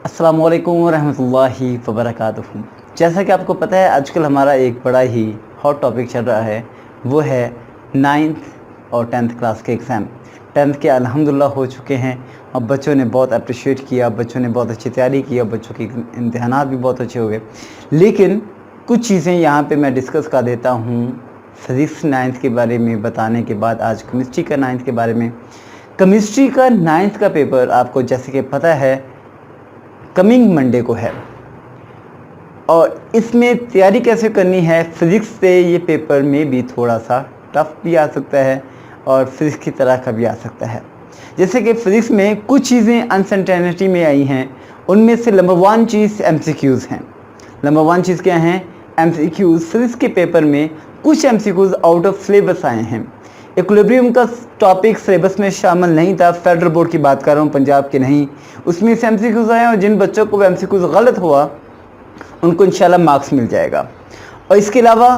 अस्सलामुअलैकुम वरहमतुल्लाहि वबरकातुहू। जैसा कि आपको पता है आजकल हमारा एक बड़ा ही हॉट टॉपिक चल रहा है, वो है 9th और 10th क्लास के एग्ज़ाम। 10th के अल्हम्दुलिल्लाह हो चुके हैं और बच्चों ने बहुत अप्रिशिएट किया, बच्चों ने बहुत अच्छी तैयारी की और बच्चों के इम्तिहानात भी बहुत अच्छे हो गए। लेकिन कुछ चीज़ें यहाँ पे मैं डिस्कस कर देता हूँ फिज़िक्स 9th के बारे में बताने के बाद आज केमिस्ट्री का 9th के बारे में। केमिस्ट्री का 9th का पेपर आपको जैसे कि पता है कमिंग मंडे को है और इसमें तैयारी कैसे करनी है। फ़िज़िक्स से ये पेपर में भी थोड़ा सा टफ भी आ सकता है और फिज़िक्स की तरह का भी आ सकता है। जैसे कि फ़िज़िक्स में कुछ चीज़ें अनसर्टेनिटी में आई हैं, उनमें से नंबर 1 चीज़ एमसीक्यूज़ हैं। नंबर 1 चीज़ क्या हैं? एमसीक्यूज़। फ़िज़िक्स के पेपर में कुछ एमसीक्यूज़ आउट ऑफ सिलेबस आए हैं। इक्विलिब्रियम का टॉपिक सिलेबस में शामिल नहीं था, फेडरल बोर्ड की बात कर रहा हूँ, पंजाब के नहीं। उसमें से एमसीक्यूज़ आए और जिन बच्चों को एमसीक्यूज़ गलत हुआ उनको इंशाल्लाह मार्क्स मिल जाएगा। और इसके अलावा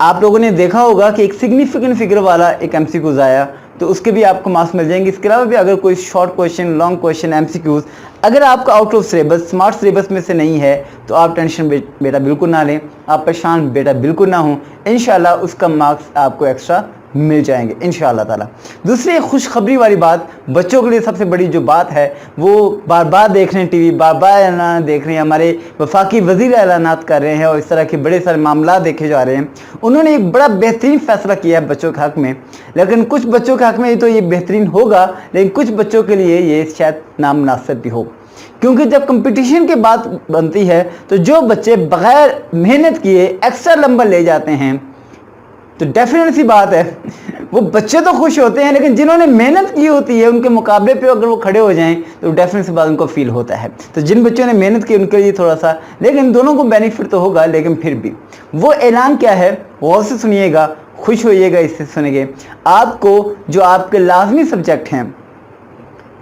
आप लोगों ने देखा होगा कि एक सिग्निफिकेंट फिगर वाला एक एमसीक्यूज़ आया, तो उसके भी आपको मार्क्स मिल जाएंगे। इसके अलावा भी अगर कोई short question, long question, MCQs अगर आपका out of syllabus, smart syllabus में से नहीं है तो आप टेंशन बेटा बिल्कुल ना लें, आप परेशान बेटा बिल्कुल ना हों। इंशाल्लाह उसका मार्क्स आपको एक्स्ट्रा मिल जाएंगे इंशाअल्लाह ताला। दूसरी खुशखबरी वाली बात, बच्चों के लिए सबसे बड़ी जो बात है वो बार बार देख रहे हैं टीवी, बार बार ऐलान देख रहे हैं, हमारे वफाकी वज़ीर ऐलानात कर रहे हैं और इस तरह के बड़े सारे मामला देखे जा रहे हैं। उन्होंने एक बड़ा बेहतरीन फ़ैसला किया है बच्चों के हक़ में, लेकिन कुछ बच्चों के हक़ में तो ये बेहतरीन होगा, लेकिन कुछ बच्चों के लिए ये शायद नामुनासिब भी हो। क्योंकि जब कंपटीशन की बात बनती है तो जो बच्चे बग़ैर मेहनत किए एक्स्ट्रा नंबर ले जाते हैं तो डेफिनेट सी बात है वो बच्चे तो खुश होते हैं, लेकिन जिन्होंने मेहनत की होती है उनके मुकाबले पे अगर वो खड़े हो जाएं तो डेफिनेट सी बात उनको फील होता है। तो जिन बच्चों ने मेहनत की उनके लिए थोड़ा सा, लेकिन दोनों को बेनिफिट तो होगा। लेकिन फिर भी वो ऐलान क्या है गौर से सुनिएगा, खुश होइएगा इससे सुनेंगे। आपको जो आपके लाजमी सब्जेक्ट हैं,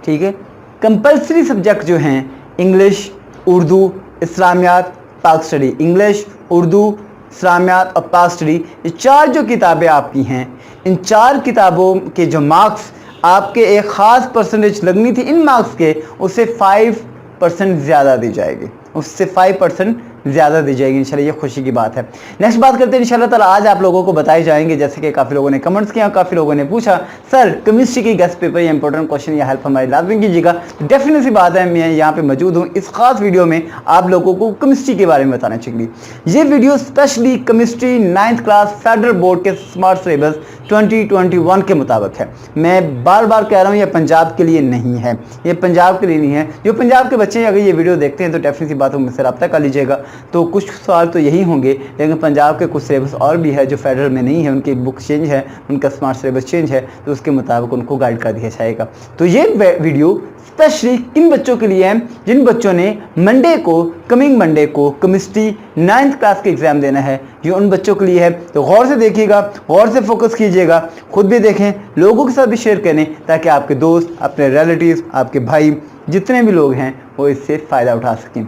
ठीक है, कंपल्सरी सब्जेक्ट जो हैं इंग्लिश, उर्दू, इस्लामियात, पाक स्टडी, इंग्लिश, उर्दू, इस्लामियात और पाक स्टडी, ये 4 जो किताबें आपकी हैं, इन 4 किताबों के जो मार्क्स आपके एक ख़ास परसेंटेज लगनी थी इन मार्क्स के, उससे 5% ज़्यादा दी जाएगी, उससे 5% ज़्यादा दी जाएगी इंशाल्लाह। ये खुशी की बात है। नेक्स्ट बात करते हैं इंशाल्लाह ताला, आज आप लोगों को बताए जाएंगे, जैसे कि काफ़ी लोगों ने कमेंट्स किया, काफ़ी लोगों ने पूछा सर केमिस्ट्री की गेस्ट पेपर या इंपॉर्टेंट क्वेश्चन या हेल्प हमारी लाजमी कीजिएगा। तो डेफिनेट सी बात है मैं यहाँ पे मौजूद हूँ इस खास वीडियो में आप लोगों को केमिस्ट्री के बारे में बताना चाहिए। ये video specially chemistry 9th class federal board के स्मार्ट सिलेबस 2021 के मुताबिक है। मैं बार बार कह रहा हूँ ये पंजाब के लिए नहीं है, ये पंजाब के लिए नहीं है। जो पंजाब के बच्चे अगर ये वीडियो देखते हैं तो डेफिनेट सी बात मुझसे रब्ता कर लीजिएगा। तो कुछ सवाल तो यही होंगे, लेकिन पंजाब के कुछ सिलेबस और भी है जो फेडरल में नहीं है, उनकी बुक चेंज है, उनका स्मार्ट सिलेबस चेंज है, तो उसके मुताबिक उनको गाइड कर दिया जाएगा। तो ये वीडियो स्पेशली किन बच्चों के लिए है जिन बच्चों ने मंडे को, कमिंग मंडे को केमिस्ट्री 9th क्लास के एग्ज़ाम देना है, ये उन बच्चों के लिए है। तो गौर से देखिएगा, गौर से फोकस कीजिएगा, खुद भी देखें, लोगों के साथ भी शेयर करें, ताकि आपके दोस्त, अपने रिलेटिव्स, आपके भाई, जितने भी लोग हैं वो इससे फ़ायदा उठा सकें।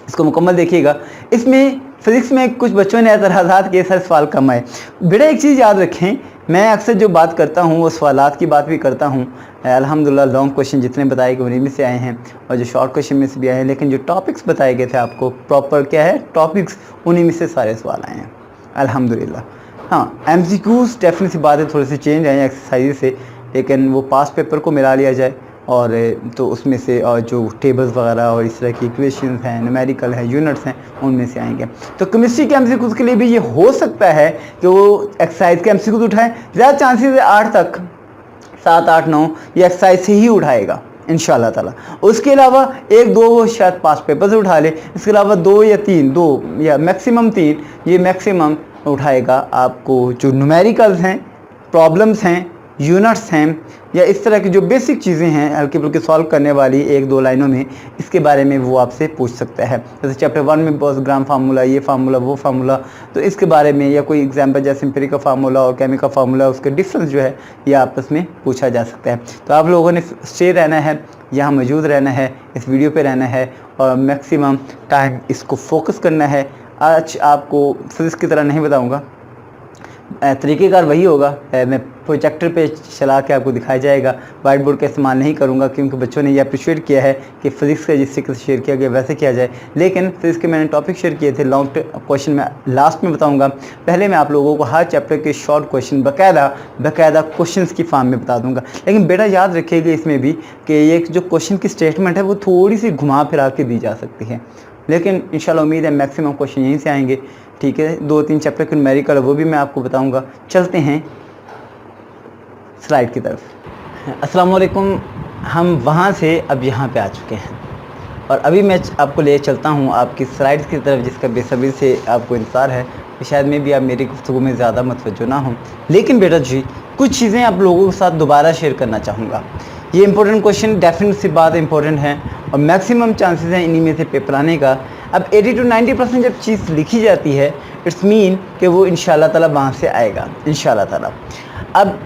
इसको मुकम्मल देखिएगा। इसमें फिज़िक्स में कुछ बच्चों ने एतराज़ात किए, सर सवाल कम आए। बेटा एक चीज़ याद रखें, मैं अक्सर जो बात करता हूँ वो सवालात की बात भी करता हूँ। अल्हम्दुलिल्लाह लॉन्ग क्वेश्चन जितने बताए गए उन्हीं में से आए हैं और जो शॉर्ट क्वेश्चन में से भी आए हैं, लेकिन जो टॉपिक्स बताए गए थे आपको प्रॉपर क्या है टॉपिक्स, उन्हीं में से सारे सवाल आए हैं अल्हम्दुलिल्लाह। हाँ, एमसीक्यूज़ डेफिनेट सी बात है थोड़े से चेंज आए हैं एक्सरसाइज से, लेकिन वो पास पेपर को मिला लिया जाए और तो उसमें से और जो टेबल्स वगैरह और इस तरह की इक्वेशंस हैं, न्यूमेरिकल हैं, यूनिट्स हैं, उनमें से आएंगे। तो केमिस्ट्री के एमसीक्यूज़ के लिए भी ये हो सकता है कि वो एक्सरसाइज के एमसीक्यूज़ उठाएं। ज़्यादा चांसेस है 8 तक, 7, 8, 9 ये एक्सरसाइज से ही उठाएगा इंशाल्लाह ताला। उसके अलावा 1-2 वो शायद पास पेपर से उठा ले, इसके अलावा 2 या 3, 2 या मैक्सिमम 3 ये मैक्सिमम उठाएगा। आपको जो न्यूमेरिकल्स हैं, प्रॉब्लम्स हैं, यूनिट्स हैं, या इस तरह की जो बेसिक चीज़ें हैं हल्की फुल्की सॉल्व करने वाली 1-2 लाइनों में, इसके बारे में वो आपसे पूछ सकता है। जैसे चैप्टर 1 में ग्राम फार्मूला, ये फार्मूला, वो फार्मूला, तो इसके बारे में, या कोई एग्जांपल जैसे एम्पिरिक का फार्मूला और केमिक का फार्मूला, उसके डिफरेंस जो है ये आपस में पूछा जा सकता है। तो आप लोगों ने स्टे रहना है, यहाँ मौजूद रहना है, इस वीडियो पर रहना है और मैक्सिमम टाइम इसको फोकस करना है। आज आपको फिज़िक्स की तरह नहीं बताऊँगा, तरीक़ेकार वही होगा, मैं प्रोजेक्टर पे चला के आपको दिखाया जाएगा। वाइट बोर्ड का इस्तेमाल नहीं करूँगा क्योंकि बच्चों ने ये अप्रिशिएट किया है कि फ़िज़िक्स का जिस तरीके से शेयर किया गया वैसे किया जाए। लेकिन फ़िज़िक्स के मैंने टॉपिक शेयर किए थे, लॉन्ग क्वेश्चन में लास्ट में बताऊँगा। पहले मैं आप लोगों को हर चैप्टर के शॉर्ट क्वेश्चन बाकायदा क्वेश्चन की फॉर्म में बता दूँगा। लेकिन बेटा याद रखिएगा इसमें भी कि ये जो क्वेश्चन की स्टेटमेंट है वो थोड़ी सी घुमा फिरा के दी जा सकती है, लेकिन इंशाल्लाह उम्मीद है मैक्सिमम क्वेश्चन यहीं से आएंगे। ठीक है, 2-3 चैप्टर के न्यूमेरिकल वो भी मैं आपको बताऊंगा। चलते हैं स्लाइड की तरफ। अस्सलाम वालेकुम, हम वहाँ से अब यहाँ पे आ चुके हैं और अभी मैं आपको ले चलता हूँ आपकी स्लाइड्स की तरफ, जिसका बेसब्री से आपको इंतज़ार है कि शायद में भी आप मेरी गुफ्तगू में ज़्यादा मुतवज्जो ना हों। लेकिन बेटा जी कुछ चीज़ें आप लोगों के साथ दोबारा शेयर करना चाहूँगा। ये इंपॉर्टेंट क्वेश्चन डेफिनेट सी बात इंपॉर्टेंट है और मैक्सिमम चांसेस हैं इन्हीं में से पेपर आने का। अब 80 to 90% जब चीज़ लिखी जाती है इट्स मीन कि वो इंशाल्लाह ताला वहाँ से आएगा इंशाल्लाह ताला। अब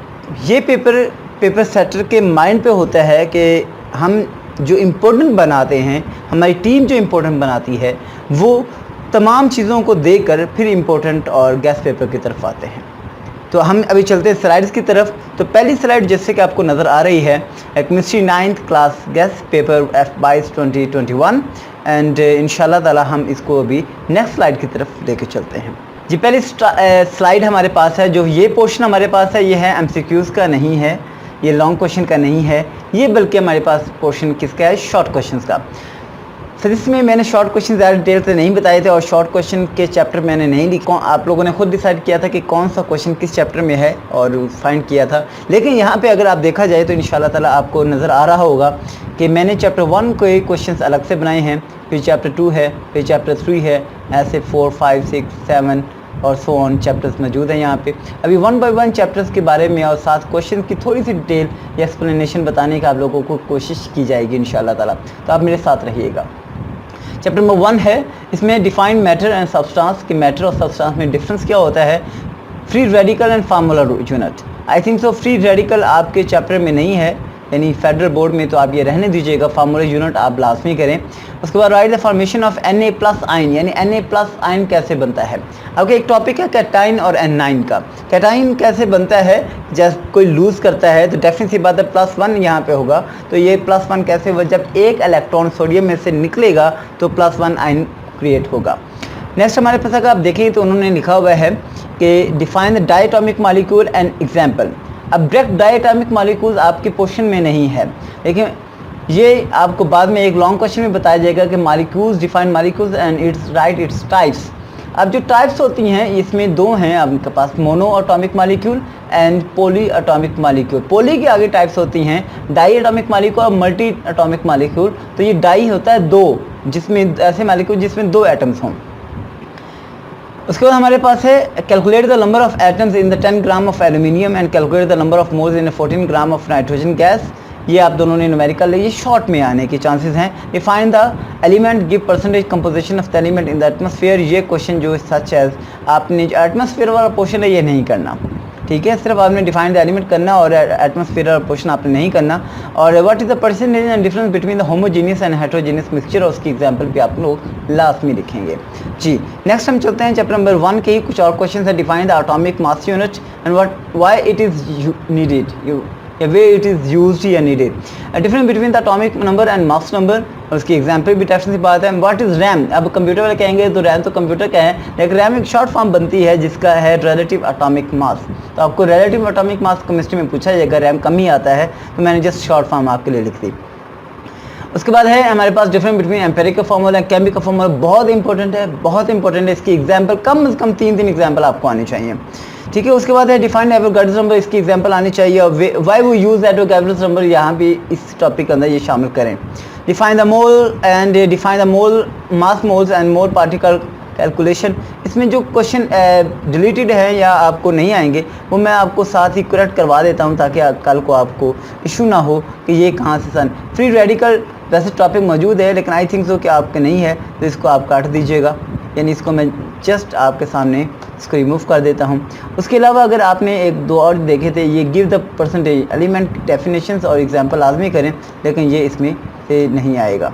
ये पेपर सेटर के माइंड पे होता है कि हम जो इम्पोर्टेंट बनाते हैं, हमारी टीम जो इम्पोर्टेंट बनाती है वो तमाम चीज़ों को देखकर फिर इम्पोर्टेंट और गेस्ट पेपर की तरफ आते हैं। तो हम अभी चलते हैं स्लाइड्स की तरफ। तो पहली स्लाइड जैसे कि आपको नज़र आ रही है, chemistry 9th class guest paper F22 2021 and इंशाल्लाह ताला हम इसको अभी नेक्स्ट स्लाइड की तरफ लेके चलते हैं। जी पहली स्लाइड हमारे पास है, जो ये पोर्शन हमारे पास है ये है MCQs का, नहीं है ये लॉन्ग क्वेश्चन का, नहीं है ये, बल्कि हमारे पास पोर्शन किसका है, शॉर्ट क्वेश्चंस का। सर इसमें मैंने शॉर्ट क्वेश्चन ज़्यादा डिटेल से नहीं बताए थे और शॉर्ट क्वेश्चन के चैप्टर मैंने नहीं लिखा, आप लोगों ने खुद डिसाइड किया था कि कौन सा क्वेश्चन किस चैप्टर में है और फाइंड किया था। लेकिन यहाँ पे अगर आप देखा जाए तो इंशाल्लाह ताला आपको नज़र आ रहा होगा कि मैंने चैप्टर 1 के क्वेश्चन अलग से बनाए हैं, फिर चैप्टर 2 है, फिर चैप्टर 3 है, ऐसे 4, 5, 6, 7 और सो ऑन चैप्टर्स मौजूद हैं यहाँ पे। अभी 1 by 1 चैप्टर्स के बारे में और साथ क्वेश्चन की थोड़ी सी डिटेल या एक्सप्लेनेशन बताने का आप लोगों को कोशिश की जाएगी इंशाल्लाह ताला, तो आप मेरे साथ रहिएगा। चैप्टर नंबर 1 है, इसमें डिफाइन मैटर एंड सब्सटेंस कि मैटर और सब्सटेंस में डिफरेंस क्या होता है, free radical and formula unit. I think so free radical आपके चैप्टर में नहीं है, यानी फेडरल बोर्ड में, तो आप ये रहने दीजिएगा, फार्मूला यूनिट आप लाजमी करें। उसके बाद right the formation of Na+ ion, यानी Na+ आयन कैसे बनता है। आपका एक टॉपिक है कैटाइन और एनाइन का। कैटाइन कैसे बनता है, जब कोई लूज़ करता है तो डेफिनेट सी बात है +1 यहाँ पे होगा, तो ये +1 कैसे हुआ, जब एक इलेक्ट्रॉन सोडियम में से निकलेगा तो +1 आयन क्रिएट होगा। नेक्स्ट हमारे पास अगर आप देखें तो उन्होंने लिखा हुआ है कि define the diatomic molecule and example. अब डायरेक्ट डायटोमिक मॉलिक्यूल्स आपके पोर्शन में नहीं है, लेकिन ये आपको बाद में एक लॉन्ग क्वेश्चन में बताया जाएगा कि molecules, define molecules and its right its types. अब जो टाइप्स होती हैं इसमें 2 हैं आपके पास, monoatomic molecule and polyatomic molecule. Poly के आगे टाइप्स होती हैं डाई एटॉमिक मॉलिक्यूल और मल्टी एटॉमिक मॉलिक्यूल। तो ये डाई होता है 2, जिसमें ऐसे मॉलिक्यूल जिसमें 2 एटम्स हों। उसके बाद हमारे पास है calculate the number of atoms in the 10 gram of aluminium and calculate the number of moles in 14 gram of nitrogen gas. ये आप दोनों ने न्यूमेरिकल, ये शॉर्ट में आने के चांसेस हैं। Define the element, give percentage composition of the element in the atmosphere. ये क्वेश्चन जो सच है, आपने जो एटमॉस्फेयर वाला पोर्शन है ये नहीं करना, ठीक है, सिर्फ आपने डिफाइन द एलिमेंट करना और एटमॉस्फेयर वाला पोर्शन आपने नहीं करना। और what is the percentage and difference between the homogeneous and heterogeneous mixture, और उसकी एग्जांपल भी आप लोग लास्ट में लिखेंगे। जी नेक्स्ट हम चलते हैं चैप्टर नंबर 1 के ही कुछ और क्वेश्चन है। Define the atomic mass unit and why it is needed, way it is use या needed, difference between the atomic number and mass number, और उसकी एग्जांपल भी डेफिनेटली बात है। व्हाट इज़ रैम, अब कंप्यूटर वाले कहेंगे तो रैम तो कंप्यूटर का है, लेकिन रैम एक शॉर्ट फॉर्म बनती है जिसका है रिलेटिव एटॉमिक मास। तो आपको रिलेटिव एटॉमिक मास केमिस्ट्री में पूछा जाएगा, रैम कम ही आता है, तो मैंने जस्ट शॉर्ट फॉर्म आपके लिए लिख दी। उसके बाद है हमारे पास difference between empirical formula and chemical formula, बहुत इंपॉर्टेंट है, बहुत इंपॉर्टेंट है। इसकी एग्जांपल कम से कम 3 एग्जांपल आपको आनी चाहिए, ठीक है। उसके बाद है डिफाइंड एवोगाड्रोस नंबर, इसकी एग्जांपल आनी चाहिए, और व्हाई वो यूज एवोगाड्रोस नंबर यहाँ भी इस टॉपिक के अंदर ये शामिल करें। Define the mole and define the mole mass moles and mole particle calculation. इसमें जो क्वेश्चन डिलीटेड है या आपको नहीं आएंगे वो मैं आपको साथ ही करेक्ट करवा देता हूँ, ताकि कल को आपको इशू ना हो कि ये कहाँ से सन। फ्री रेडिकल वैसे टॉपिक मौजूद है, लेकिन आई थिंक सो कि आपके नहीं है, तो इसको आप काट दीजिएगा, यानी इसको मैं जस्ट आपके सामने इसको रिमूव कर देता हूँ। उसके अलावा अगर आपने 1-2 और देखे थे, ये give the percentage, element definitions और एग्जांपल लाजमी करें, लेकिन ये इसमें से नहीं आएगा।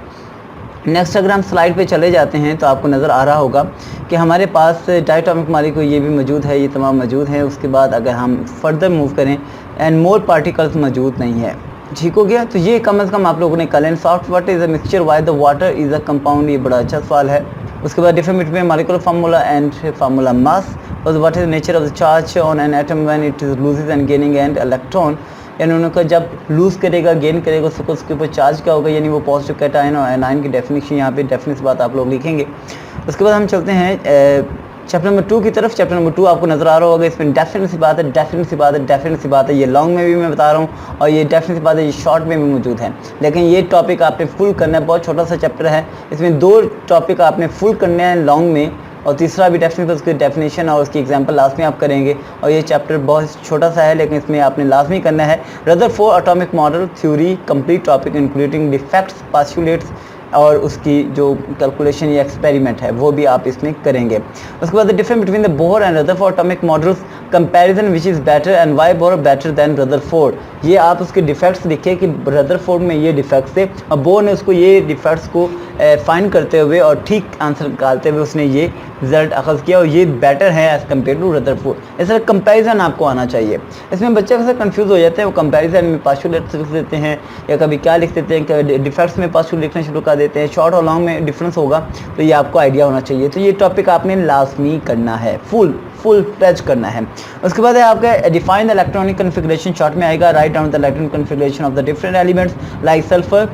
नेक्स्ट अगर हम स्लाइड पे चले जाते हैं तो आपको नज़र आ रहा होगा कि हमारे पास डायटोमिक मॉलिक्यूल ये भी मौजूद है, ये तमाम मौजूद हैं। उसके बाद अगर हम फर्दर मूव करें एंड मोर पार्टिकल्स मौजूद नहीं है, ठीक हो गया। तो ये कम से कम आप लोगों ने कल and soft water is a mixture why the water is a compound, ये बड़ा अच्छा सवाल है। उसके बाद difference between molecular formula and formula mass, और what is the nature of the charge on an atom when it loses and gaining and electron, यानी उनका जब लूज़ करेगा गेन करेगा उसके ऊपर चार्ज क्या होगा, यानी वो पॉजिटिव कैटायन और एनायन की डेफिनेशन यहाँ पे डेफिनेट बात आप लोग लिखेंगे। उसके बाद हम चलते हैं चैप्टर नंबर 2 की तरफ। चैप्टर नंबर 2 आपको नज़र आ रहा होगा, इसमें डेफिनेट सी बात है, डेफिनेट सी बात है, डेफिनेट सी बात है। ये लॉन्ग में भी मैं बता रहा हूँ और ये डेफिनेट सी बात है, ये शॉर्ट में भी मौजूद है। लेकिन ये टॉपिक आपने फुल करना है, बहुत छोटा सा चैप्टर है, इसमें 2 टॉपिक आपने फुल करने हैं लॉन्ग में, और तीसरा भी डेफिनेट उसकी डेफिनेशन और उसकी एग्जांपल लास्ट में आप करेंगे। और ये चैप्टर बहुत छोटा सा है लेकिन इसमें आपने लाजमी करना है। Rutherford atomic model theory complete topic including defects postulates, और उसकी जो कैलकुलेशन या एक्सपेरिमेंट है वो भी आप इसमें करेंगे। उसके बाद difference between the Bohr and Rutherford atomic models, comparison which is better and why Bohr better than Rutherford. ये आप उसके डिफेक्ट्स लिखे कि रदरफोर्ड में ये डिफेक्ट्स थे और बोर ने उसको ये डिफेक्ट्स को फाइंड करते हुए और ठीक आंसर निकालते हुए उसने ये रिजल्ट अखज़ किया और ये बेटर है एज़ कम्पेयर टू रदरफोर्ड। इस तरह कंपेरिजन आपको आना चाहिए। इसमें बच्चे अक्सर कंफ्यूज हो जाते हैं, वो कंपेरिजन में पोस्टुलेट्स लिख देते हैं या कभी क्या लिख देते हैं, डिफेक्ट्स में पोस्टुलेट लिखना शुरू कर देते हैं। शॉर्ट और लॉन्ग में डिफरेंस होगा, तो ये आपको आइडिया होना चाहिए। तो ये टॉपिक आपने लाजमी करना है, फुल टच करना है। उसके बाद है आपका define the electronic configuration, short में आएगा right down the electronic configuration of the different elements like sulphur,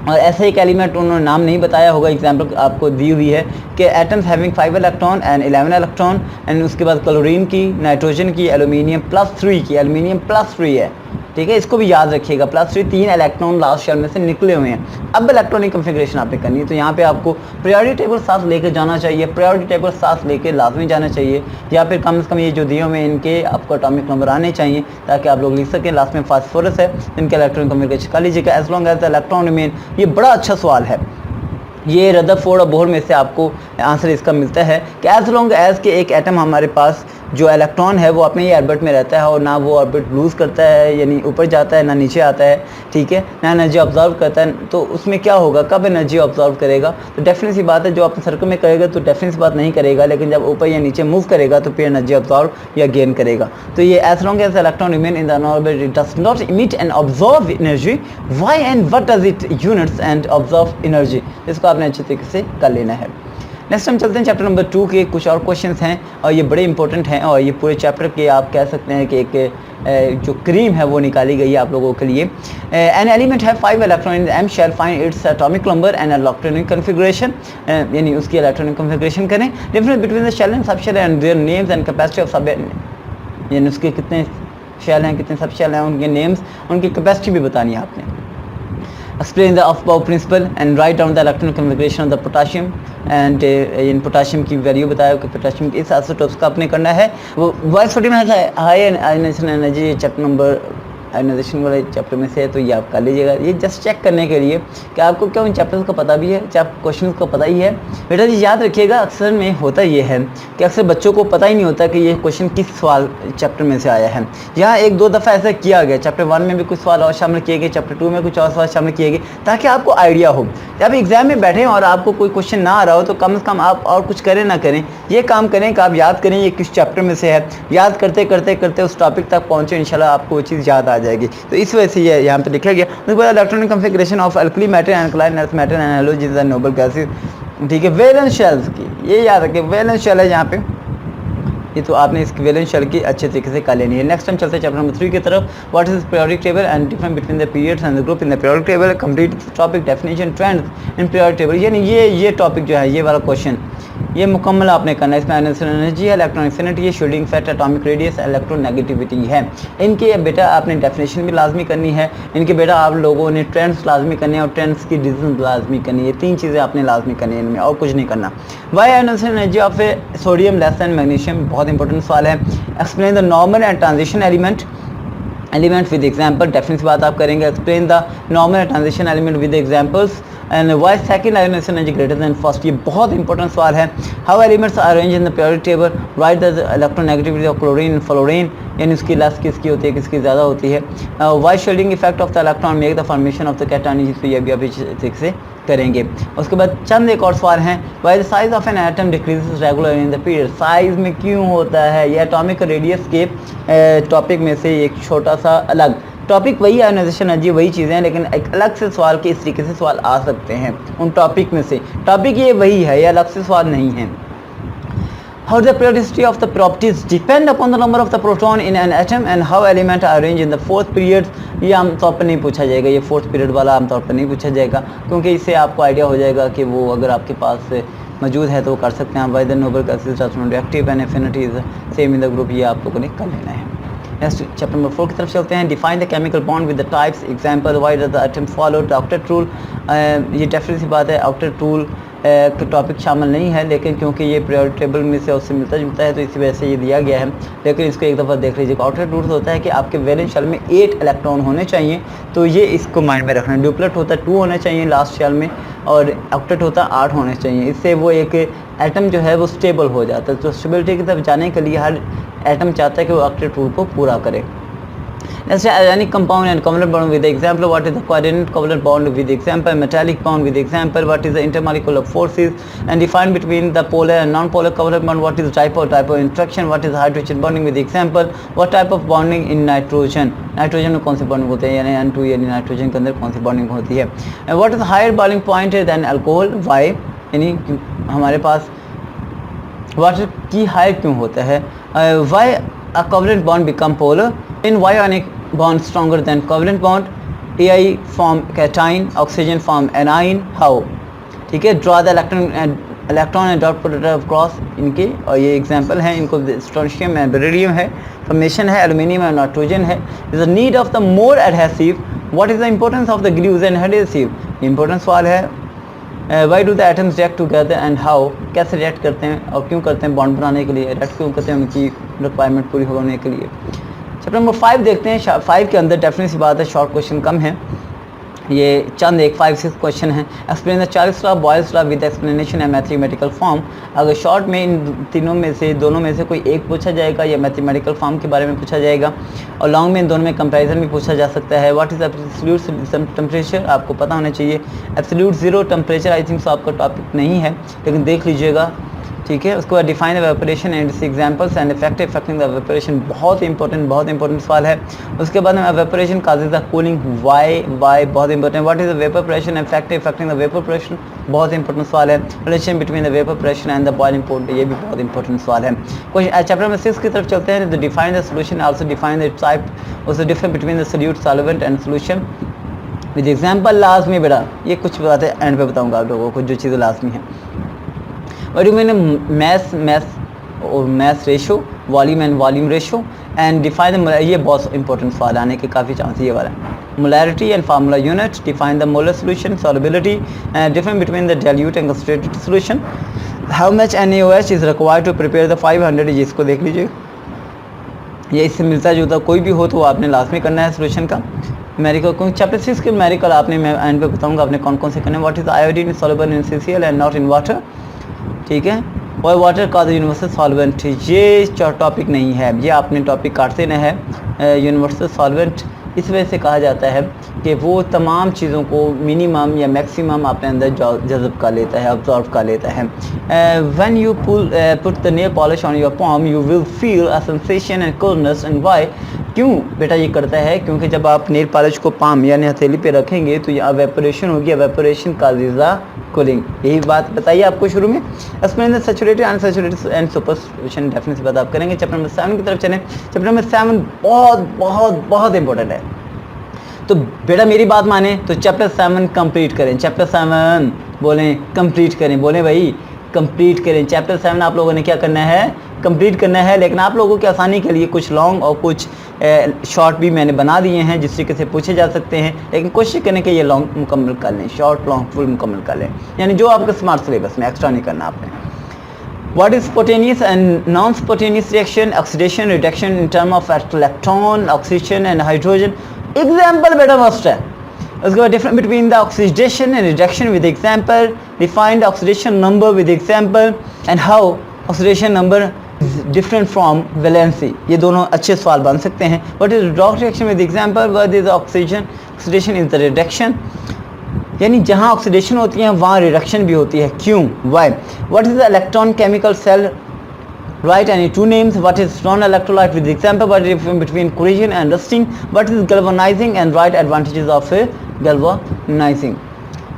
और ऐसे एक एलिमेंट उन्होंने नाम नहीं बताया होगा, एग्जाम्पल आपको दी हुई है कि atoms having 5 electron and 11 electron, and उसके बाद क्लोरीन की, नाइट्रोजन की, एल्यूमिनियम +3 की, एल्यूमिनियम +3 है, ठीक है, इसको भी याद रखिएगा। +3 3 इलेक्ट्रॉन लास्ट शेल में से निकले हुए हैं। अब इलेक्ट्रॉनिक कन्फिगरेशन आपने करनी है, तो यहाँ पे आपको प्रायोरिटी टेबल साथ लेकर जाना चाहिए, प्रायोरिटी टेबल साथ लेके लाजमी जाना चाहिए, या फिर कम से कम ये जो दिए हुए इनके आपको एटॉमिक नंबर आने चाहिए ताकि आप लोग लिख सकें। लास्ट में फास्फोरस है, इनके इलेक्ट्रॉनिक कन्फिगरेशन कर लीजिएगा। As long as the electron remain, ये बड़ा अच्छा सवाल है। ये रदरफोर्ड और बोर में से आपको आंसर इसका मिलता है कि एज लॉन्ग एज के एक एटम हमारे पास जो इलेक्ट्रॉन है वो अपने ही ऑर्बिट में रहता है और ना वो ऑर्बिट लूज़ करता है यानी ऊपर जाता है ना नीचे आता है, ठीक है, ना एनर्जी ऑब्जॉर्व करता है, तो उसमें क्या होगा, कब एनर्जी ऑब्जॉर्व करेगा, तो डेफिनेट सी बात है जो अपने सर्कल में करेगा तो डेफिनेट सी बात नहीं करेगा, लेकिन जब ऊपर या नीचे मूव करेगा तो फिर एनर्जी ऑब्जॉर्व या गेन करेगा। तो ये as long as electron remain in the orbit it does not emit and absorb energy, why and what does it units and absorb energy, इसको आपने अच्छे तरीके से कर लेना है। नेक्स्ट हम चलते हैं चैप्टर नंबर 2 के कुछ और क्वेश्चंस हैं और ये बड़े इंपॉर्टेंट हैं और ये पूरे चैप्टर के आप कह सकते हैं कि एक जो क्रीम है वो निकाली गई है आप लोगों के लिए। एन एलिमेंट है 5 electron in M shell, find its atomic number and electronic configuration, यानी उसकी इलेक्ट्रॉनिक कन्फिगरेशन करें। Difference between the shell and sub shell and their names and capacity of sub, यानी उसके कितने शेल हैं कितने सब शेल हैं, उनके नेम्स उनकी कैपेसिटी भी बतानी है आपने। Explain the Aufbau principle and write down the electronic configuration of the potassium and in potassium की वैल्यू बताया कि पोटाशियम इस आइसोटोप्स का आपने करना है। वो वॉइस सोडियम है high ionisation energy chapter number ionisation वाले चैप्टर में से है, तो ये आप कर लीजिएगा। ये जस्ट चेक करने के लिए कि आपको क्या उन चैप्टर्स का पता भी है, चाहे क्वेश्चन को पता ही है। बेटा जी याद रखिएगा अक्सर में होता ये है कि अक्सर बच्चों को पता ही नहीं होता कि ये क्वेश्चन किस सवाल चैप्टर में से आया है। यहाँ 1-2 दफ़ा ऐसा किया गया, चैप्टर 1 में भी कुछ सवाल और शामिल किए गए, चैप्टर 2 में कुछ और सवाल शामिल किए गए, ताकि आपको आइडिया हो। जब एग्जाम में बैठे और आपको कोई क्वेश्चन ना आ रहा हो तो कम से कम आप और कुछ करें ना करें, ये काम करें कि आप याद करें ये किस चैप्टर में से है। याद करते करते करते उस टॉपिक तक पहुँचे, इंशाल्लाह आपको वो चीज़ याद आ जाएगी। तो इस वजह से ये यहाँ पे लिखा गया। उसके बाद electronic configuration of alkali matter and alkaline earth matter and halogens and noble gases, ठीक है, वैलेंस शेल्स की ये याद रखिए, वैलेंस शेल है यहाँ पे, ये तो आपने इस वैलेंस शेल की अच्छे तरीके से कर लेनी है। नेक्स्ट हम चलते हैं चैप्टर नंबर 3 की तरफ। What is periodic table and difference between the periods and the group in the periodic table, complete topic definition trends in periodic table, यानी ये टॉपिक जो है ये वाला क्वेश्चन ये मुकम्मल आपने करना है। इसमें एनर्जी है, इलेक्ट्रॉनिक एफिनिटी है, shielding factor, atomic radius, electronegativity है। इनके बेटा आपने डेफिनेशन भी लाजमी करनी है, इनके बेटा आप लोगों ने ट्रेंड्स लाजमी करने हैं और ट्रेंड्स की डिवीजन लाजमी करनी है। 3 चीज़ें आपने लाजमी करनी है इनमें, और कुछ नहीं करना। Why energy of sodium less than magnesium, बहुत इंपॉर्टेंट सवाल है। Explain the normal and transition element with example, definite बात आप करेंगे। Explain the normal and transition element with examples, and why second ionisation energy greater than first, ये बहुत important सवाल है। How elements are arrange in the periodic table, right the electronegativity of chlorine and fluorine, यानी उसकी लस किसकी होती है, किसकी ज़्यादा होती है। Why shielding effect of the electron make the formation of the cation, जिसको ये भी अभी ठीक से करेंगे। उसके बाद चंद एक और सवाल हैं। Why the size of an atom decreases regular in the period, size में क्यों होता है, ये एटॉमिक रेडियस के टॉपिक में से एक छोटा सा अलग टॉपिक, वही आयोनाइजेशन एनर्जी वही चीज़ें हैं, लेकिन एक अलग से सवाल के इस तरीके से सवाल आ सकते हैं उन टॉपिक में से। टॉपिक ये वही है, ये अलग से सवाल नहीं है। How the periodicity of the properties depend upon the number of the proton in an atom and how elements are arranged in the fourth period, ये आमतौर पर नहीं पूछा जाएगा, ये फोर्थ पीरियड वाला आमतौर पर नहीं पूछा जाएगा, क्योंकि इससे आपको आइडिया हो जाएगा कि वो अगर आपके पास मौजूद है तो वो कर सकते हैं। By the noble gases reactive and affinity is same in the group, ये आप लोगों ने कर लेना है। नेक्स्ट चैप्टर नंबर 4 की तरफ चलते हैं। Define the chemical bond with the types, example why does the atom follow the octet rule, ये डेफिनेट सी बात है, ऑक्टेट रूल टॉपिक शामिल नहीं है, लेकिन क्योंकि ये पीरियोडिक टेबल में से उससे मिलता जुलता है तो इसी वजह से ये दिया गया है। लेकिन इसको एक दफ़ा देख लीजिएगा। ऑक्टेट रूल होता है कि आपके वैलेंस शेल में 8 इलेक्ट्रॉन होने चाहिए, तो ये इसको माइंड में रखना है। ड्यूप्लेट होता है 2 होने चाहिए लास्ट शेल में, और ऑक्टेट होता है 8 होने चाहिए। इससे वो एक एटम जो है वो स्टेबल हो जाता है। तो स्टेबिलिटी की तरफ जाने के लिए हर एटम चाहता है कि वो ऑक्टेट रूल को पूरा करे। Next, ionic compound and covalent bond with the example. What is the coordinate covalent bond with the example? Metallic bond with the example. What is the intermolecular forces? And define between the polar and non-polar covalent bond. What is the type of interaction? What is hydrogen bonding with the example? What type of bonding in nitrogen? Nitrogen में कौन सी bonding होती है, यानी N2 यानी nitrogen के अंदर कौन सी bonding होती है। And what is the higher boiling point than alcohol? Why? यानी हमारे पास वाटर की हायर क्यों होता है। Why a covalent bond become polar? In ionic bond stronger than covalent bond, Ai form cation, oxygen form anion. How? ठीक है, draw the electron and dot product cross इनके, और ये एग्जांपल है, इनको स्ट्रोंशियम है, बेरिलियम है, फॉर्मेशन है, एल्यूमिनियम है, नाइट्रोजन है। Is the need of the more adhesive, what is the importance of the glues and adhesive, important सवाल है। Why do the atoms react together and how, कैसे रिएक्ट करते हैं और क्यों करते हैं बॉन्ड बनाने के लिए, रिएक्ट क्यों करते हैं उनकी रिक्वायरमेंट पूरी होने के लिए। चैप्टर नंबर 5 देखते हैं। 5 के अंदर डेफिनेट सी बात है, शॉर्ट क्वेश्चन कम है, ये चंद एक 5-6 क्वेश्चन है। Explain the Charles law, Boyle's law with explanation and mathematical form. अगर शॉर्ट में इन तीनों में से दोनों में से कोई एक पूछा जाएगा या मैथमेटिकल फॉर्म के बारे में पूछा जाएगा, और लॉन्ग में इन दोनों में कंपैरिजन भी पूछा जा सकता है। व्हाट इज एब्सोल्यूट टेम्परेचर, आपको पता होना चाहिए। Absolute zero temperature I think so आपका टॉपिक नहीं है, लेकिन देख लीजिएगा, ठीक है। उसके बाद define evaporation and examples and effect affecting the evaporation, बहुत इंपॉर्टेंट सवाल है। उसके बाद में evaporation causes the cooling, why बहुत important. What is the vapour pressure and effect affecting the vapour pressure, बहुत इंपॉर्टेंट सवाल है। Relation between the vapour pressure and the boiling point, ये भी बहुत इंपॉर्टेंट सवाल है। क्वेश्चन चैप्टर नंबर 6 की तरफ चलते हैं। The define the solution, also define the type, उससे difference between the solute solvent and solution with example. Last में बेटा ये कुछ बातें एंड पे बताऊंगा आप लोगों को, जो चीज़ें लास्ट में है। और मैंने मैथ और math ratio, volume and volume ratio and define the, ये बहुत इंपॉर्टेंट सवाल आने के काफ़ी चांस ये वाला है। Molarity and formula unit, define the molar solution, solubility and difference between the dilute and concentrated solution. How much NaOH is required to prepare the 500, इसको देख लीजिए, ये इससे मिलता जुलता कोई भी हो तो आपने लास्ट में करना है सोल्यूशन का। मेरिकल, क्योंकि चैप्टर 6 के मेरिकल आपने, मैं एंड पे बताऊंगा आपने कौन कौन से करने। What is iodine is soluble in CCl and not in water, ठीक है। और वाटर का यूनिवर्सल सॉल्वेंट, ये टॉपिक नहीं है, ये आपने टॉपिक काटते न है। यूनिवर्सल सॉल्वेंट इस वजह से कहा जाता है कि वो तमाम चीज़ों को मिनिमम या मैक्सिमम अपने अंदर जज़ब कर लेता है, ऑब्जॉर्व कर लेता है। When you put the nail polish on your palm you will feel a sensation and coldness and why, क्यों बेटा ये करता है, क्योंकि जब आप नेल पॉलिश को पाम यानी हथेली पे रखेंगे तो यहाँ वेपोरेशन होगी, वेपोरेशन का जीजा कूलिंग, यही बात बताइए आपको शुरू में। Explain the saturated unsaturated and super solution, definitely बात आप करेंगे। चैप्टर नंबर 7 की तरफ चलें। चैप्टर नंबर 7 बहुत इंपॉर्टेंट है, तो बेटा मेरी बात माने तो चैप्टर 7 कंप्लीट करें। चैप्टर 7 बोलें कंप्लीट करें, बोलें भाई कंप्लीट करें। चैप्टर 7 आप लोगों ने क्या करना है, कंप्लीट करना है। लेकिन आप लोगों की आसानी के लिए कुछ लॉन्ग और कुछ शॉर्ट भी मैंने बना दिए हैं जिस तरीके से पूछे जा सकते हैं, लेकिन कोशिश करें कि ये लॉन्ग मुकम्मल कर लें, शॉर्ट लॉन्ग फुल मुकम्मल कर लें, यानी जो आपका स्मार्ट सिलेबस में, एक्स्ट्रा नहीं करना आपने। What is spontaneous and non-spontaneous reaction, oxidation, reduction in term of electron, oxygen and hydrogen? Example बेटा मस्ट है, उसके बाद difference between the oxidation and reduction with example, define the oxidation number with example and how oxidation number different from valency. ये दोनों अच्छे सवाल बन सकते हैं। What is dot reaction with example, what is oxidation is the reduction, यानी जहाँ oxidation होती है वहाँ रिडक्शन भी होती है, क्यों, why. What is the electron chemical cell, write any two names. What is non-electrolyte with example, what is the difference between corrosion and rusting, what is galvanizing, and write advantages of galvanizing.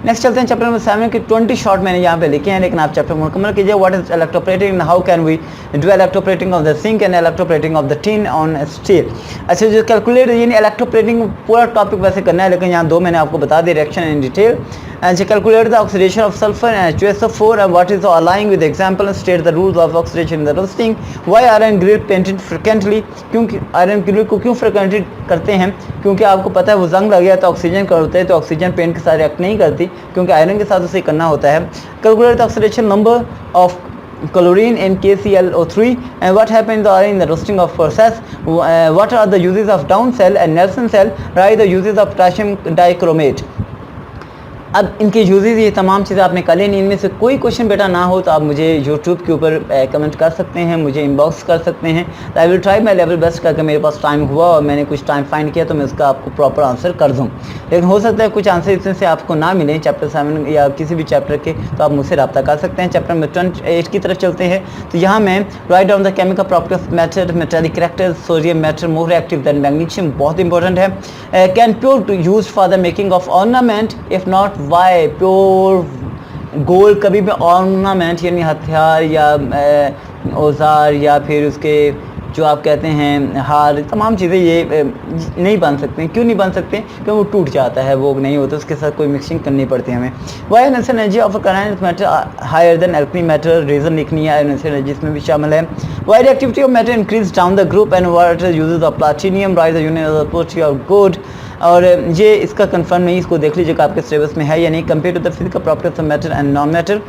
Next चलते हैं chapter number 7 के 20 short मैंने यहाँ पे लिखे हैं, लेकिन आप चैप्टर मुकम्मल कीजिए। What is electroplating and how can we do electroplating of the zinc and electroplating of the tin on steel. अच्छा, जो कैलकुलेट यानी इलेक्ट्रोप्लेटिंग पूरा टॉपिक वैसे करना है, लेकिन यहाँ दो मैंने आपको बता दिए reaction in detail. And calculate the oxidation of sulphur and H2SO4 and what is alloying with example, state the rules of oxidation in the roasting. Why iron grill painted frequently, क्योंकि आयरन ग्रिल को क्यों frequently करते हैं, क्योंकि आपको पता है वो जंग लग गया तो ऑक्सीजन करते हैं, तो ऑक्सीजन पेंट के साथ रिएक्ट नहीं करती क्योंकि आयरन के साथ उसे करना होता है। Calculate the oxidation number of chlorine in KClO3 and what happens in the roasting of process. What are the uses of down cell and Nelson cell, write the uses of potassium dichromate. अब इनके uses ये तमाम चीज़ें आपने कर लेनी। इनमें से कोई क्वेश्चन बेटा ना हो तो आप मुझे यूट्यूब के ऊपर कमेंट कर सकते हैं, मुझे इनबॉक्स कर सकते हैं। तो I will try my level best करके मेरे पास टाइम हुआ और मैंने कुछ टाइम फाइंड किया तो मैं उसका आपको प्रॉपर आंसर कर दूँ। लेकिन हो सकता है कुछ आंसर इसमें से आपको ना मिले चैप्टर 7 या किसी भी चैप्टर के, तो आप मुझसे रब्ता कर सकते हैं। चैप्टर नंबर 28 की तरफ चलते हैं। तो यहाँ मैं write down the chemical property of matter, metallic character, sodium matter more reactive than magnesium, बहुत इंपॉर्टेंट है। Can pure use for the making of ornament, if not why. Pure gold कभी भी ऑर्नामेंट यानी हथियार या औजार या फिर उसके जो आप कहते हैं हार, तमाम चीज़ें ये नहीं बन सकते। क्यों नहीं बन सकते? क्योंकि वो टूट जाता है, वो नहीं होता, उसके साथ कोई मिक्सिंग करनी पड़ती है हमें। Why natural energy of carbonic matter higher than alkali matter, reason लिखनी है, नेचुरल एनर्जी इसमें भी शामिल है। Why reactivity of matter increase down the group and what uses of platinum, write the union of property of good. और ये इसका confirm नहीं, इसको देख लीजिएगा आपके सिलेबस में है या नहीं। Compare to the physical property of matter and non matter,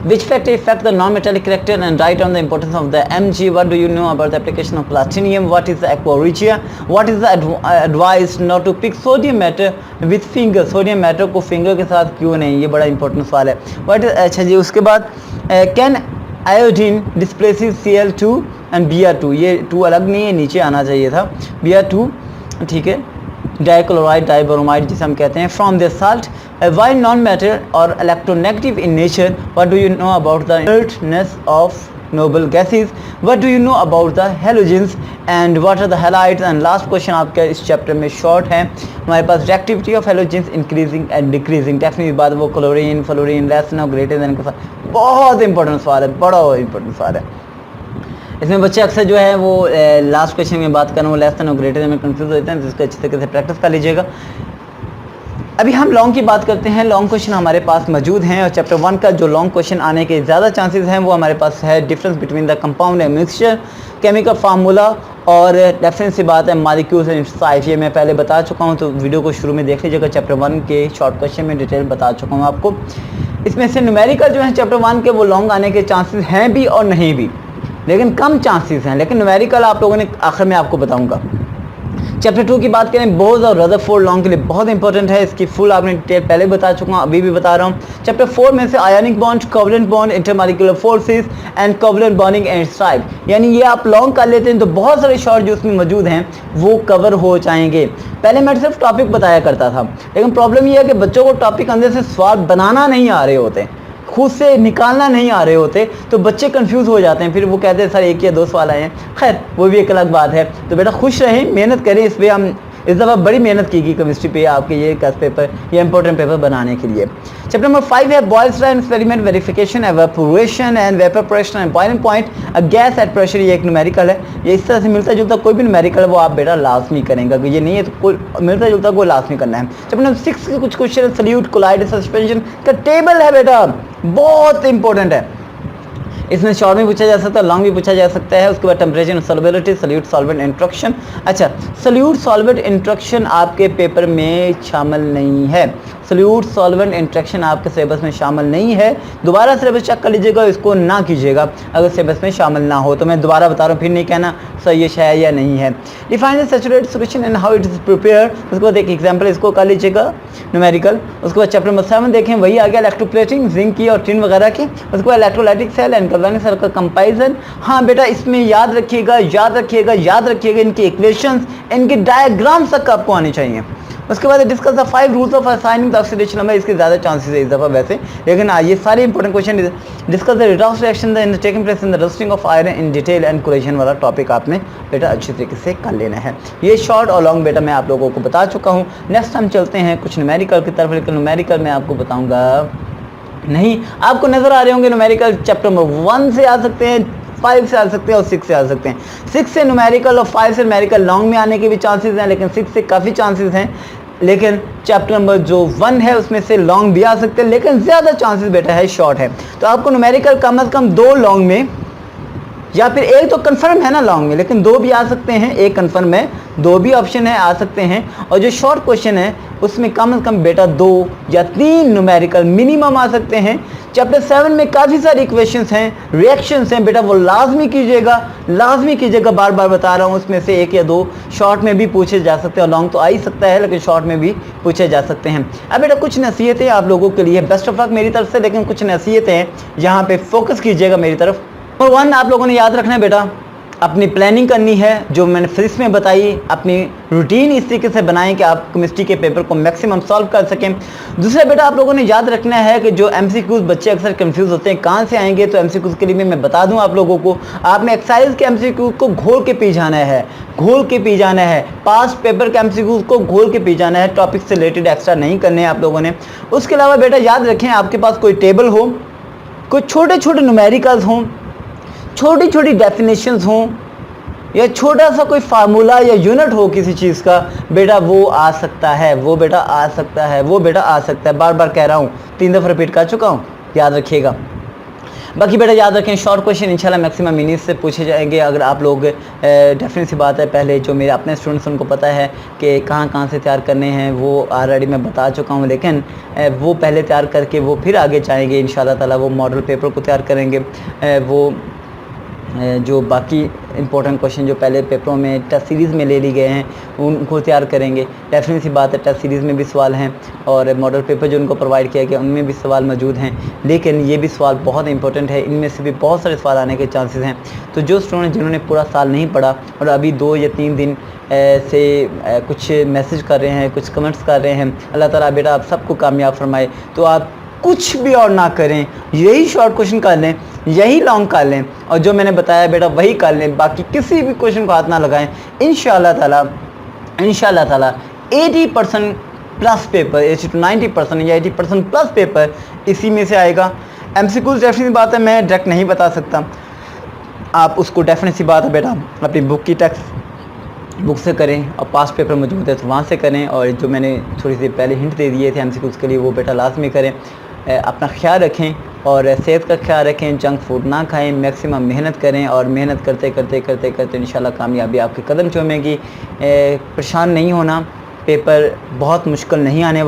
which factor affect the non-metallic character, and write on the importance of the Mg. What do you know about the application of platinum? What is the aqua regia? What is the advice not to pick sodium matter with finger? sodium matter को finger के साथ क्यों नहीं, ये बड़ा important सवाल है। What is, अच्छा जी, उसके बाद can iodine displaces Cl2 and Br2, ये 2 अलग नहीं है, नीचे आना चाहिए था Br2, ठीक है, डाइक्लोराइड डाइब्रोमाइड जिसे हम कहते हैं, from the salt. Why non metal और electronegative in nature, what do you know about the inertness of noble gases, what do you know about the halogens and what are the halides. And last question आपका इस chapter में short है हमारे पास, reactivity of halogens increasing and decreasing. Definitely बात वो chlorine fluorine less no greater than के साथ, बहुत इंपॉर्टेंट सवाल है, बड़ा इंपॉर्टेंट सवाल है। इसमें बच्चे अक्सर जो है वो लास्ट क्वेश्चन में बात करें वो लेस देन और ग्रेटर देन में कंफ्यूज होते हैं, जिसको अच्छी तरीके से प्रैक्टिस कर लीजिएगा। अभी हम लॉन्ग की बात करते हैं। लॉन्ग क्वेश्चन हमारे पास मौजूद हैं और चैप्टर 1 का जो लॉन्ग क्वेश्चन आने के ज़्यादा चांसेस हैं वो हमारे पास है difference between the compound and mixture, chemical formula और डेफिनेट सी बात है मॉलिक्यूल्स एंड साइज। ये मैं पहले बता चुका हूँ, तो वीडियो को शुरू में देख लीजिएगा। चैप्टर 1 के शॉर्ट क्वेश्चन में डिटेल बता चुका हूँ आपको। इसमें से न्यूमेरिकल जो है चैप्टर 1 के वो लॉन्ग आने के चांसेस हैं भी और नहीं भी, लेकिन कम चांसेस हैं। लेकिन न्यूमेरिकल आप लोगों ने आखिर में आपको बताऊंगा। चैप्टर 2 की बात करें, बोज और रदरफोर्ड लॉन्ग के लिए बहुत इंपॉर्टेंट है। इसकी फुल आपने डिटेल पहले बता चुका हूँ, अभी भी बता रहा हूँ। चैप्टर 4 में से ionic bond, covalent bond, intermolecular forces and covalent bonding and stripe, यानी ये आप लॉन्ग कर लेते हैं तो बहुत सारे शॉर्ट जो उसमें मौजूद हैं वो कवर हो जाएंगे। पहले मैं सिर्फ टॉपिक बताया करता था, लेकिन प्रॉब्लम ये है कि बच्चों को टॉपिक अंदर से सवाल बनाना नहीं आ रहे होते, खुद से निकालना नहीं आ रहे होते, तो बच्चे कंफ्यूज हो जाते हैं। फिर वो कहते हैं सर 1 या 2 सवाल आए हैं। खैर वो भी एक अलग बात है। तो बेटा खुश रहें, मेहनत करें। इस पर हम इस दफ़ा बड़ी मेहनत की केमिस्ट्री पे आपके ये कस पेपर, ये इंपॉर्टेंट पेपर बनाने के लिए। चैप्टर नंबर 5 है Boyle's law, experiment, verification, evaporation and vapour pressure and boiling point, a gas at pressure. ये एक न्यूमेरिकल है, ये इस तरह से मिलता जुलता कोई भी न्यूमेरिकल है वो आप बेटा लाजमी करेंगे, अगर ये नहीं है तो कोई मिलता जुलता कोई लाजमी करना है। चैप्टर नंबर 6 के कुछ क्वेश्चन, सल्यूट, कोलाइड, सस्पेंशन का टेबल है बेटा, बहुत इंपॉर्टेंट है। इसमें शॉर्ट में पूछा जा सकता है, लॉन्ग भी पूछा जा सकता है। उसके बाद temperature and solubility, solute solvent interaction. अच्छा, सल्यूट सॉल्वेंट इंट्रैक्शन आपके पेपर में शामिल नहीं है। सोल्यूट सॉल्वेंट इंट्रैक्शन आपके सिलेबस में शामिल नहीं है। दोबारा सिलेबस चेक कर लीजिएगा, इसको ना कीजिएगा अगर सिलेबस में शामिल ना हो। तो मैं दोबारा बता रहा हूँ, फिर नहीं कहना सही है या नहीं है। Define the saturated solution and how it is prepare. उसके बाद एक एग्जांपल इसको कर लीजिएगा न्यूमेरिकल। उसके बाद चैप्टर नंबर 7 देखें, वही आ गया इलेक्ट्रोप्लेटिंग जिंक की और टिन वगैरह की। उसके बाद electrolytic cell and galvanic cell का कंपैरिजन। हाँ बेटा, इसमें याद रखिएगा इनकी इक्वेशंस, इनके डायग्राम्स तक आपको आने चाहिए। उसके बाद discuss the 5 rules of assigning the oxidation number. इसके ज़्यादा चांसेस है इस दफ़ा वैसे, लेकिन ये सारे important question. Discuss the redox reaction in the taking place in the roasting of iron in detail and coalition वाला टॉपिक आपने बेटा अच्छी तरीके से कर लेना है। ये शॉर्ट और लॉन्ग बेटा मैं आप लोगों को बता चुका हूँ। नेक्स्ट हम चलते हैं कुछ न्यूमेरिकल की तरफ, लेकिन न्यूमेरिकल मैं आपको बताऊँगा नहीं, आपको नज़र आ रहे होंगे न्यूमेरिकल चैप्टर नंबर 1 से आ सकते हैं, 5 से आ सकते हैं और 6 से आ सकते हैं। 6 से न्यूमेरिकल और 5 से न्यूमेरिकल लॉन्ग में आने के भी चांसेस हैं, लेकिन 6 से काफ़ी चांसेस हैं। लेकिन चैप्टर नंबर जो 1 है उसमें से लॉन्ग भी आ सकते हैं, लेकिन ज़्यादा चांसेस बेटा है शॉर्ट है। तो आपको न्यूमेरिकल कम से कम 2 लॉन्ग में, या फिर एक तो कंफर्म है ना लॉन्ग में, लेकिन 2 भी आ सकते हैं। एक कंफर्म है, 2 भी ऑप्शन है, आ सकते हैं। और जो शॉर्ट क्वेश्चन है उसमें कम से कम बेटा 2 या 3 न्यूमेरिकल मिनिमम आ सकते हैं। चैप्टर 7 में काफ़ी सारी इक्वेशंस हैं, रिएक्शंस हैं बेटा, वो लाजमी कीजिएगा, बार बार बता रहा हूँ। उसमें से 1 या 2 शॉर्ट में भी पूछे जा सकते हैं, और लॉन्ग तो आ ही सकता है, लेकिन शॉर्ट में भी पूछे जा सकते हैं। अब बेटा कुछ नसीहतें आप लोगों के लिए, बेस्ट ऑफ लक मेरी तरफ से, लेकिन कुछ नसीहतें यहाँ पे फोकस कीजिएगा मेरी तरफ। नंबर 1 आप लोगों ने याद रखना है बेटा, अपनी प्लानिंग करनी है, जो मैंने फिजिक्स में बताई, अपनी रूटीन इस तरीके से बनाएं कि आप केमिस्ट्री के पेपर को मैक्सिमम सॉल्व कर सकें। दूसरा बेटा आप लोगों ने याद रखना है कि जो एमसीक्यूज बच्चे अक्सर कंफ्यूज होते हैं कहाँ से आएंगे, तो एमसीक्यूज के लिए मैं बता दूं आप लोगों को, आपने एक्सरसाइज के एमसीक्यूज को घोल के पी जाना है, पास्ट पेपर के एमसीक्यूज को घोल के पी जाना है, टॉपिक से रिलेटेड एक्स्ट्रा नहीं करने हैं आप लोगों ने। उसके अलावा बेटा याद रखें, आपके पास कोई टेबल हो, कोई छोटे छोटे न्यूमेरिकल्स हों, छोटी छोटी डेफिनेशंस हों, या छोटा सा कोई फार्मूला या यूनिट हो किसी चीज़ का, बेटा वो आ सकता है, बार बार कह रहा हूँ, 3 दफ़ा रिपीट कर चुका हूँ, याद रखिएगा। बाकी बेटा याद रखें, शॉर्ट क्वेश्चन इंशाल्लाह मैक्सिमम मिनट्स से पूछे जाएंगे। अगर आप लोग डेफिनेट सी बात है, पहले जो मेरे अपने स्टूडेंट्स उनको पता है कि कहाँ से तैयार करने हैं, वो ऑलरेडी मैं बता चुका हूँ, लेकिन वो पहले तैयार करके वो फिर आगे जाएंगे इंशाल्लाह ताला। वो मॉडल पेपर को तैयार करेंगे, वो जो बाकी इंपॉर्टेंट क्वेश्चन जो पहले पेपरों में टेस्ट सीरीज़ में ले ली गए हैं उनको तैयार करेंगे। डेफिनेट सी बात है, टेस्ट सीरीज़ में भी सवाल हैं और मॉडल पेपर जो उनको प्रोवाइड किया गया उनमें भी सवाल मौजूद हैं, लेकिन ये भी सवाल बहुत इंपॉर्टेंट है, इनमें से भी बहुत सारे सवाल आने के चांसेस हैं। तो जो स्टूडेंट जिन्होंने पूरा साल नहीं पढ़ा और अभी 2 या 3 दिन से कुछ मैसेज कर रहे हैं, कुछ कमेंट्स कर रहे हैं, अल्लाह ताला बेटा आप सबको कामयाब फरमाए। तो आप कुछ भी और ना करें, यही शॉर्ट क्वेश्चन कर लें, यही लॉन्ग कर लें, और जो मैंने बताया बेटा वही कर लें, बाकी किसी भी क्वेश्चन को हाथ ना लगाएं। इंशाल्लाह ताला 80% प्लस पेपर, 80 to 90% या 80% प्लस पेपर इसी में से आएगा। एमसीक्यूज डेफिनेट बात है, मैं डायरेक्ट नहीं बता सकता, आप उसको डेफिनेट सी बात है बेटा अपनी बुक की टेक्स्ट बुक से करें, और पास पेपर मौजूद है तो वहाँ से करें, और जो मैंने थोड़ी सी पहले हिंट दे दिए थे एमसीक्यूज के लिए वो बेटा लाजमी करें। अपना ख्याल रखें और सेहत का ख्याल रखें, जंक फूड ना खाएं, मैक्सिमम मेहनत करें, और मेहनत करते करते इंशाल्लाह कामयाबी आपके कदम चूमेगी। परेशान नहीं होना, पेपर बहुत मुश्किल नहीं आने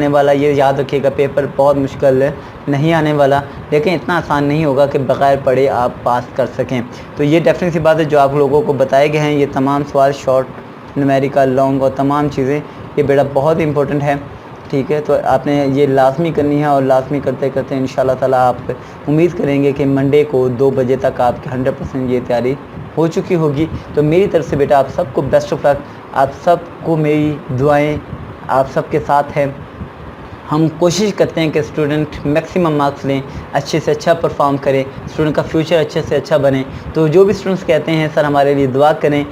वाला, ये याद रखिएगा, पेपर बहुत मुश्किल नहीं आने वाला, लेकिन इतना आसान नहीं होगा कि बग़ैर पढ़े आप पास कर सकें। तो ये डेफिनेट सी बात है, जो आप लोगों को बताए गए हैं ये तमाम सवाल, शॉर्ट, न्यूमेरिकल, लॉन्ग और तमाम चीज़ें, ये बेटा बहुत इंपॉर्टेंट है, ठीक है। तो आपने ये लाजमी करनी है, और लाजमी करते करते इंशाल्लाह ताला आप उम्मीद करेंगे कि मंडे को 2 बजे तक आपकी 100% ये तैयारी हो चुकी होगी। तो मेरी तरफ से बेटा आप सबको बेस्ट ऑफ लक, आप सबको मेरी दुआएं आप सबके साथ हैं। हम कोशिश करते हैं कि स्टूडेंट मैक्सिमम मार्क्स लें, अच्छे से अच्छा परफॉर्म करें, स्टूडेंट का फ्यूचर अच्छे से अच्छा बने। तो जो भी स्टूडेंट्स कहते हैं सर हमारे लिए दुआ करें,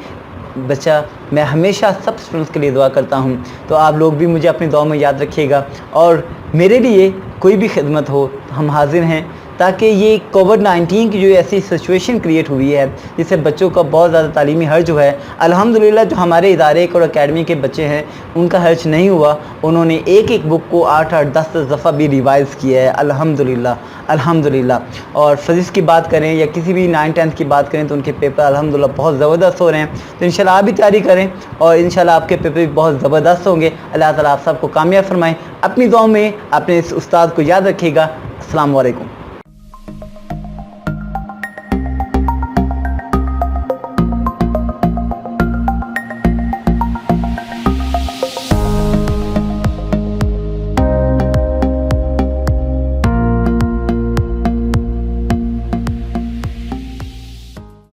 बच्चा मैं हमेशा सब स्टूडेंट्स के लिए दुआ करता हूं, तो आप लोग भी मुझे अपनी दुआ में याद रखिएगा, और मेरे लिए कोई भी खिदमत हो हम हाजिर हैं। ताकि ये कोविड-19 की जो ऐसी सिचुएशन क्रिएट हुई है जिससे बच्चों का बहुत ज़्यादा तालीमी हर्ज हुआ है, अल्हम्दुलिल्लाह जो हमारे इदारे और अकेडमी के बच्चे हैं उनका हर्ज नहीं हुआ। उन्होंने एक बुक को 8-8 10-10 दफ़ा भी रिवाइज़ किया है, अल्हम्दुलिल्लाह। और फिज़िक्स की बात करें या किसी भी 9-10 की बात करें तो उनके पेपर अल्हम्दुलिल्लाह बहुत ज़बरदस्त हो रहे हैं। तो इंशाल्लाह आप भी तैयारी करें और इंशाल्लाह आपके पेपर भी बहुत ज़बरदस्त होंगे। अल्लाह ताला आप सबको कामयाब फरमाएँ। अपनी दुआओं में अपने इस उस्ताद को याद रखिएगा। अस्सलाम वालेकुम।